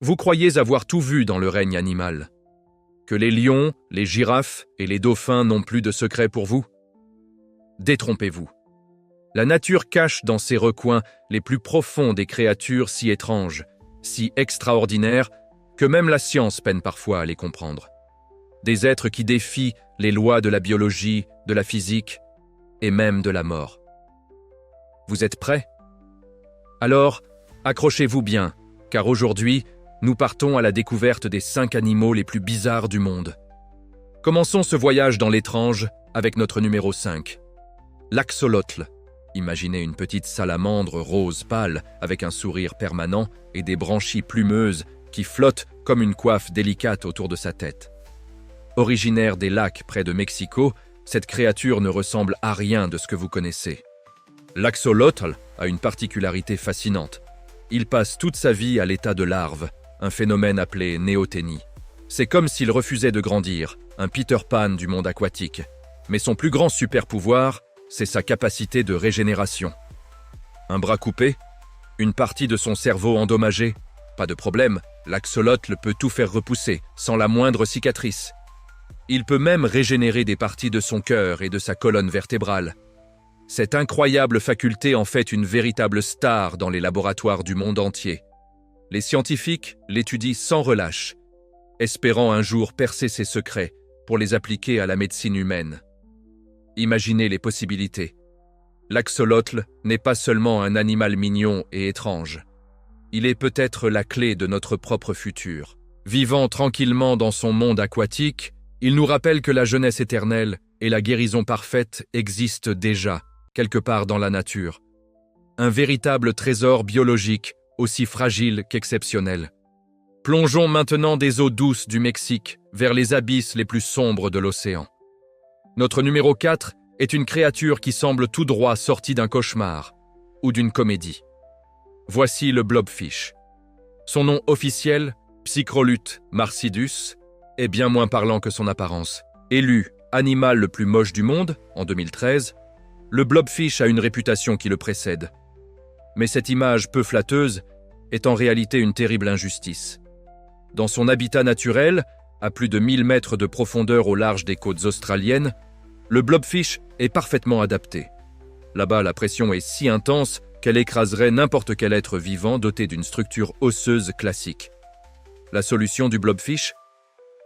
Vous croyez avoir tout vu dans le règne animal? Que les lions, les girafes et les dauphins n'ont plus de secret pour vous? Détrompez-vous. La nature cache dans ses recoins les plus profonds des créatures si étranges, si extraordinaires, que même la science peine parfois à les comprendre. Des êtres qui défient les lois de la biologie, de la physique et même de la mort. Vous êtes prêts? Alors, accrochez-vous bien, car aujourd'hui, nous partons à la découverte des 5 animaux les plus bizarres du monde. Commençons ce voyage dans l'étrange avec notre numéro 5. L'axolotl. Imaginez une petite salamandre rose pâle avec un sourire permanent et des branchies plumeuses qui flottent comme une coiffe délicate autour de sa tête. Originaire des lacs près de Mexico, cette créature ne ressemble à rien de ce que vous connaissez. L'axolotl a une particularité fascinante. Il passe toute sa vie à l'état de larve, un phénomène appelé néothénie. C'est comme s'il refusait de grandir, un Peter Pan du monde aquatique. Mais son plus grand super-pouvoir, c'est sa capacité de régénération. Un bras coupé? Une partie de son cerveau endommagée? Pas de problème, l'axolotl peut tout faire repousser, sans la moindre cicatrice. Il peut même régénérer des parties de son cœur et de sa colonne vertébrale. Cette incroyable faculté en fait une véritable star dans les laboratoires du monde entier. Les scientifiques l'étudient sans relâche, espérant un jour percer ses secrets pour les appliquer à la médecine humaine. Imaginez les possibilités. L'axolotl n'est pas seulement un animal mignon et étrange. Il est peut-être la clé de notre propre futur. Vivant tranquillement dans son monde aquatique, il nous rappelle que la jeunesse éternelle et la guérison parfaite existent déjà, quelque part dans la nature. Un véritable trésor biologique, aussi fragile qu'exceptionnel. Plongeons maintenant des eaux douces du Mexique vers les abysses les plus sombres de l'océan. Notre numéro 4 est une créature qui semble tout droit sortie d'un cauchemar ou d'une comédie. Voici le blobfish. Son nom officiel, Psychrolus marcidus, est bien moins parlant que son apparence. Élu animal le plus moche du monde en 2013, le blobfish a une réputation qui le précède. Mais cette image peu flatteuse est en réalité une terrible injustice. Dans son habitat naturel, à plus de 1000 mètres de profondeur au large des côtes australiennes, le blobfish est parfaitement adapté. Là-bas, la pression est si intense qu'elle écraserait n'importe quel être vivant doté d'une structure osseuse classique. La solution du blobfish?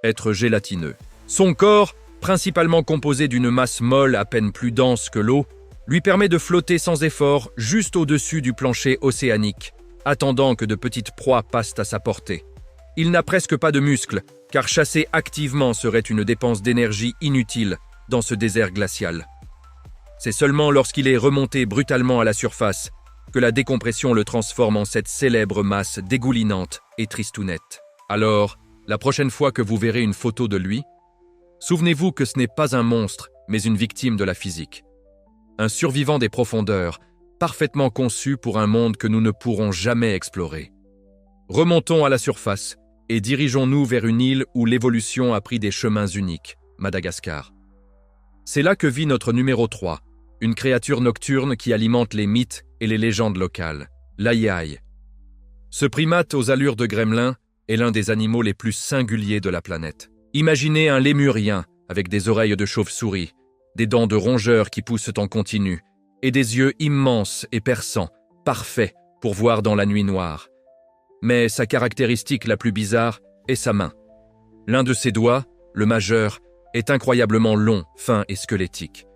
Être gélatineux. Son corps, principalement composé d'une masse molle à peine plus dense que l'eau, lui permet de flotter sans effort juste au-dessus du plancher océanique, attendant que de petites proies passent à sa portée. Il n'a presque pas de muscles, car chasser activement serait une dépense d'énergie inutile dans ce désert glacial. C'est seulement lorsqu'il est remonté brutalement à la surface que la décompression le transforme en cette célèbre masse dégoulinante et tristounette. Alors, la prochaine fois que vous verrez une photo de lui, souvenez-vous que ce n'est pas un monstre, mais une victime de la physique. Un survivant des profondeurs, parfaitement conçu pour un monde que nous ne pourrons jamais explorer. Remontons à la surface et dirigeons-nous vers une île où l'évolution a pris des chemins uniques, Madagascar. C'est là que vit notre numéro 3, une créature nocturne qui alimente les mythes et les légendes locales, l'aïaï. Ce primate aux allures de gremlin est l'un des animaux les plus singuliers de la planète. Imaginez un lémurien avec des oreilles de chauve-souris, des dents de rongeur qui poussent en continu et des yeux immenses et perçants, parfaits pour voir dans la nuit noire. Mais sa caractéristique la plus bizarre est sa main. L'un de ses doigts, le majeur, est incroyablement long, fin et squelettique.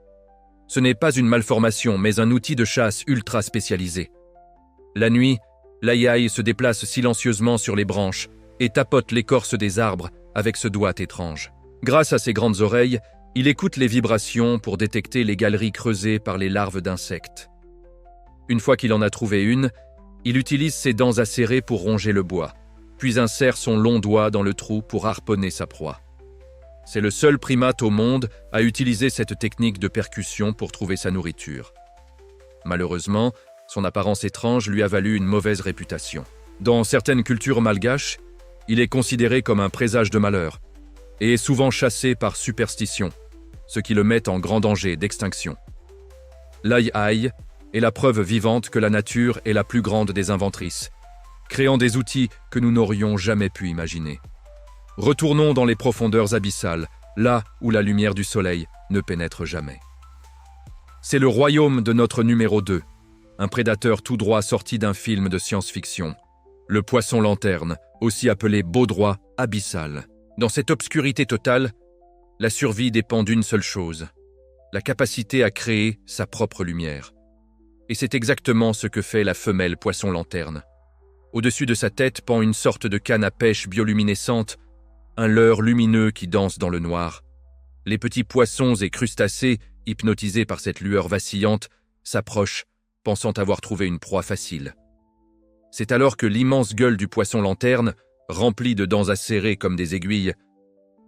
Ce n'est pas une malformation, mais un outil de chasse ultra spécialisé. La nuit, l'aïaï se déplace silencieusement sur les branches et tapote l'écorce des arbres avec ce doigt étrange. Grâce à ses grandes oreilles, il écoute les vibrations pour détecter les galeries creusées par les larves d'insectes. Une fois qu'il en a trouvé une, il utilise ses dents acérées pour ronger le bois, puis insère son long doigt dans le trou pour harponner sa proie. C'est le seul primate au monde à utiliser cette technique de percussion pour trouver sa nourriture. Malheureusement, son apparence étrange lui a valu une mauvaise réputation. Dans certaines cultures malgaches, il est considéré comme un présage de malheur et est souvent chassé par superstition, ce qui le met en grand danger d'extinction. L'aïaï est la preuve vivante que la nature est la plus grande des inventrices. créant des outils que nous n'aurions jamais pu imaginer. Retournons dans les profondeurs abyssales, là où la lumière du soleil ne pénètre jamais. C'est le royaume de notre numéro 2, un prédateur tout droit sorti d'un film de science-fiction. Le poisson lanterne, aussi appelé baudroie abyssal. Dans cette obscurité totale, la survie dépend d'une seule chose, la capacité à créer sa propre lumière. Et c'est exactement ce que fait la femelle poisson lanterne. Au-dessus de sa tête pend une sorte de canne à pêche bioluminescente, un leurre lumineux qui danse dans le noir. Les petits poissons et crustacés, hypnotisés par cette lueur vacillante, s'approchent, pensant avoir trouvé une proie facile. C'est alors que l'immense gueule du poisson lanterne, remplie de dents acérées comme des aiguilles,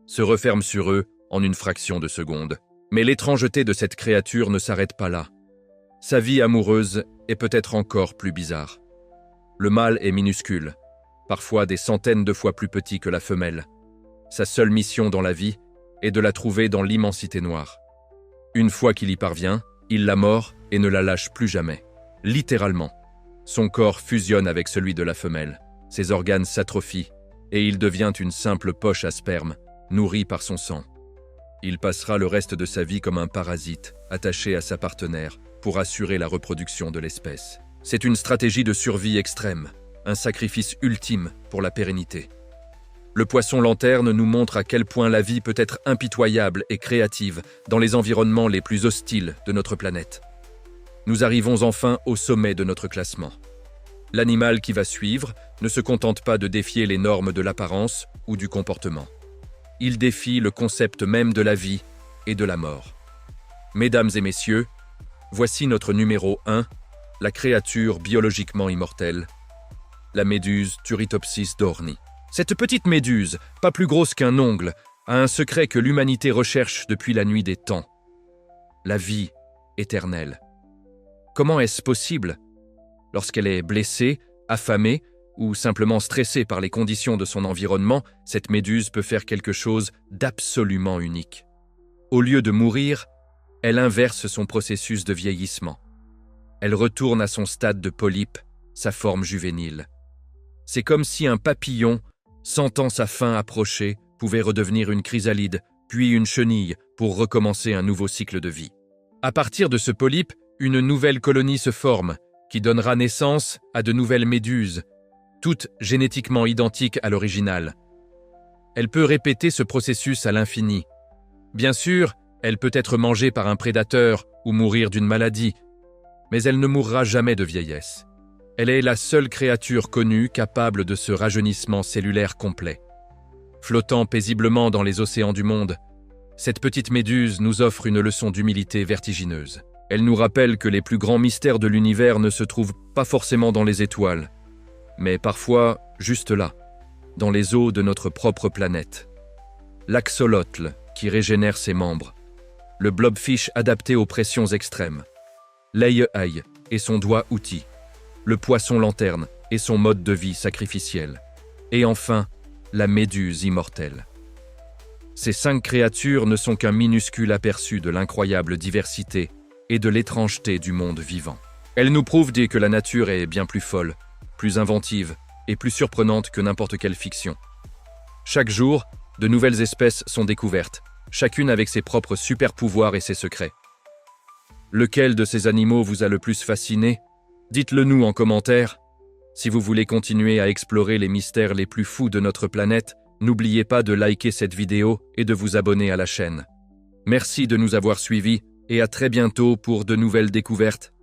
se referme sur eux en une fraction de seconde. Mais l'étrangeté de cette créature ne s'arrête pas là. Sa vie amoureuse est peut-être encore plus bizarre. Le mâle est minuscule, parfois des centaines de fois plus petit que la femelle. Sa seule mission dans la vie est de la trouver dans l'immensité noire. Une fois qu'il y parvient, il la mord et ne la lâche plus jamais. Littéralement. Son corps fusionne avec celui de la femelle. Ses organes s'atrophient et il devient une simple poche à sperme, nourrie par son sang. Il passera le reste de sa vie comme un parasite, attaché à sa partenaire, pour assurer la reproduction de l'espèce. C'est une stratégie de survie extrême, un sacrifice ultime pour la pérennité. Le poisson lanterne nous montre à quel point la vie peut être impitoyable et créative dans les environnements les plus hostiles de notre planète. Nous arrivons enfin au sommet de notre classement. L'animal qui va suivre ne se contente pas de défier les normes de l'apparence ou du comportement. Il défie le concept même de la vie et de la mort. Mesdames et messieurs, voici notre numéro 1, la créature biologiquement immortelle, la méduse Turritopsis dohrnii. Cette petite méduse, pas plus grosse qu'un ongle, a un secret que l'humanité recherche depuis la nuit des temps. La vie éternelle. Comment est-ce possible? Lorsqu'elle est blessée, affamée ou simplement stressée par les conditions de son environnement, cette méduse peut faire quelque chose d'absolument unique. Au lieu de mourir, elle inverse son processus de vieillissement. Elle retourne à son stade de polype, sa forme juvénile. C'est comme si un papillon, sentant sa fin approcher, pouvait redevenir une chrysalide, puis une chenille, pour recommencer un nouveau cycle de vie. À partir de ce polype, une nouvelle colonie se forme, qui donnera naissance à de nouvelles méduses, toutes génétiquement identiques à l'original. Elle peut répéter ce processus à l'infini. Bien sûr, elle peut être mangée par un prédateur ou mourir d'une maladie, mais elle ne mourra jamais de vieillesse. Elle est la seule créature connue capable de ce rajeunissement cellulaire complet. Flottant paisiblement dans les océans du monde, cette petite méduse nous offre une leçon d'humilité vertigineuse. Elle nous rappelle que les plus grands mystères de l'univers ne se trouvent pas forcément dans les étoiles, mais parfois juste là, dans les eaux de notre propre planète. L'axolotl qui régénère ses membres, le blobfish adapté aux pressions extrêmes, l'ail et son doigt outil, le poisson lanterne et son mode de vie sacrificiel, et enfin, la méduse immortelle. Ces 5 créatures ne sont qu'un minuscule aperçu de l'incroyable diversité et de l'étrangeté du monde vivant. Elles nous prouvent que la nature est bien plus folle, plus inventive et plus surprenante que n'importe quelle fiction. Chaque jour, de nouvelles espèces sont découvertes, chacune avec ses propres super-pouvoirs et ses secrets. Lequel de ces animaux vous a le plus fasciné? Dites-le nous en commentaire. Si vous voulez continuer à explorer les mystères les plus fous de notre planète, n'oubliez pas de liker cette vidéo et de vous abonner à la chaîne. Merci de nous avoir suivis et à très bientôt pour de nouvelles découvertes.